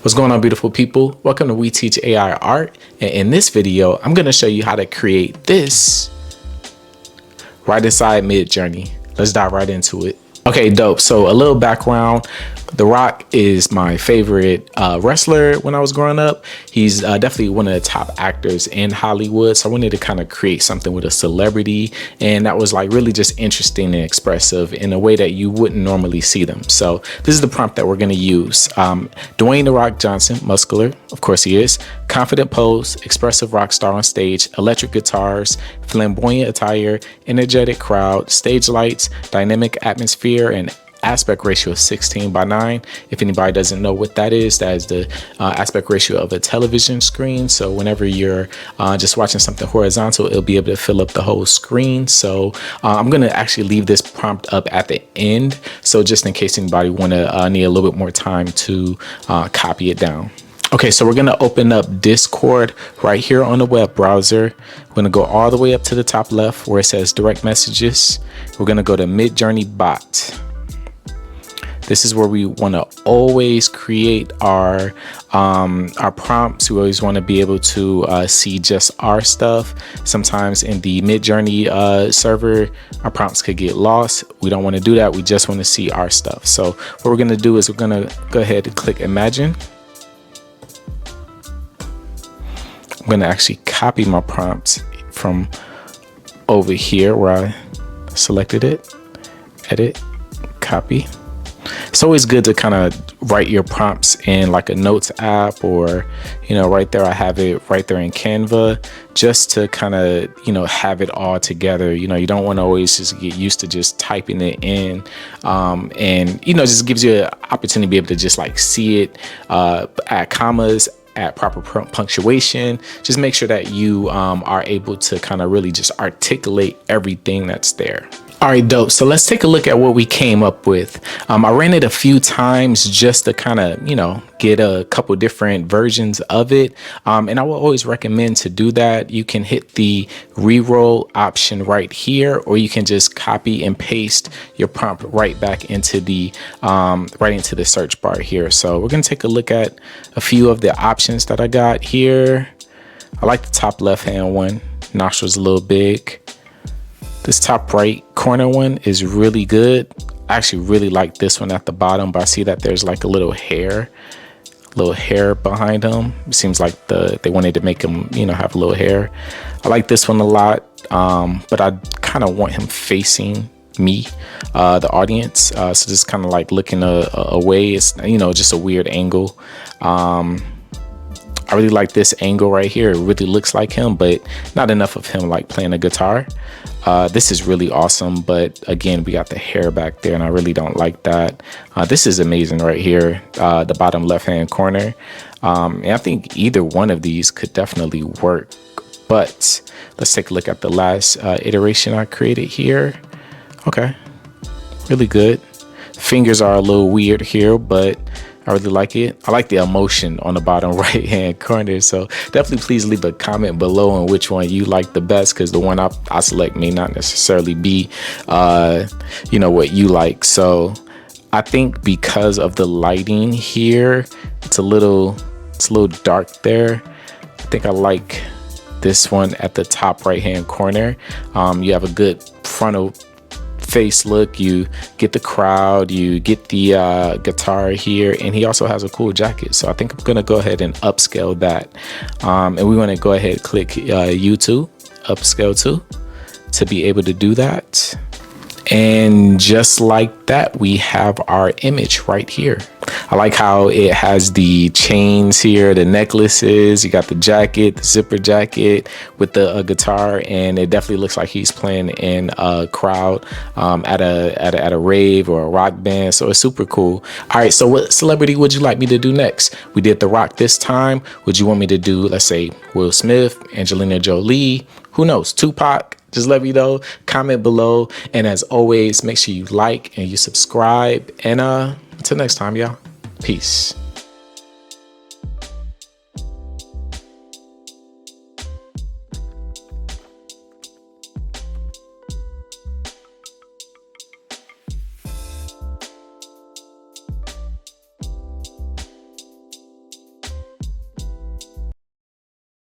What's going on, beautiful people? Welcome to We Teach AI Art, and in this video I'm going to show you how to create this right inside Midjourney. Let's dive right into it. Okay, dope. So a little background. The Rock is my favorite wrestler when I was growing up. He's definitely one of the top actors in Hollywood. So I wanted to kind of create something with a celebrity, and that was like really just interesting and expressive in a way that you wouldn't normally see them. So this is the prompt that we're going to use. Dwayne The Rock Johnson, muscular, of course he is, confident pose, expressive rock star on stage, electric guitars, flamboyant attire, energetic crowd, stage lights, dynamic atmosphere, and aspect ratio of 16:9. If anybody doesn't know what that is the aspect ratio of a television screen. So whenever you're just watching something horizontal, it'll be able to fill up the whole screen. So I'm going to actually leave this prompt up at the end, so just in case anybody want to need a little bit more time to copy it down. Okay, so we're going to open up Discord right here on the web browser. We're going to go all the way up to the top left where it says direct messages. We're going to go to Midjourney bot. This is where we want to always create our prompts. We always want to be able to see just our stuff. Sometimes in the Midjourney server, our prompts could get lost. We don't want to do that. We just want to see our stuff. So what we're going to do is we're going to go ahead and click Imagine. I'm going to actually copy my prompts from over here where I selected it, edit, copy. It's always good to kind of write your prompts in like a notes app, or, right there. I have it right there in Canva, just to kind of, have it all together. You don't want to always just get used to just typing it in, and, just gives you an opportunity to be able to just like see it, add commas, add proper punctuation. Just make sure that you are able to kind of really just articulate everything that's there. All right, dope. So let's take a look at what we came up with. I ran it a few times just to kind of, get a couple different versions of it. And I will always recommend to do that. You can hit the reroll option right here, or you can just copy and paste your prompt right back into the search bar here. So we're going to take a look at a few of the options that I got here. I like the top left hand one. Nostrils a little big. This top right corner one is really good. I actually really like this one at the bottom, but I see that there's like a little hair behind them. It seems like they wanted to make him, have a little hair. I like this one a lot, but I kind of want him facing me, the audience. So just kind of like looking away. It's, just a weird angle. I really like this angle right here. It really looks like him, but not enough of him like playing a guitar. This is really awesome, but again, we got the hair back there and I really don't like that. This is amazing right here, the bottom left-hand corner. And I think either one of these could definitely work, but let's take a look at the last iteration I created here. Okay, really good. Fingers are a little weird here, but I really like it. I like the emotion on the bottom right hand corner. So definitely please leave a comment below on which one you like the best, because the one I select may not necessarily be what you like. So I think because of the lighting here, it's a little dark there. I think I like this one at the top right hand corner. You have a good frontal face look, you get the crowd, you get the guitar here, and he also has a cool jacket. So I think I'm gonna go ahead and upscale that, and we want to go ahead and click U2 upscale to be able to do that. And just like that, we have our image right here. I like how it has the chains here, the necklaces, you got the jacket, the zipper jacket with the guitar, and it definitely looks like he's playing in a crowd at a rave or a rock band. So it's super cool. All right, so what celebrity would you like me to do next? We did The Rock this time. Would you want me to do, let's say, Will Smith, Angelina Jolie, who knows, Tupac? Just let me know, comment below. And as always, make sure you like and you subscribe. And until next time, y'all, peace.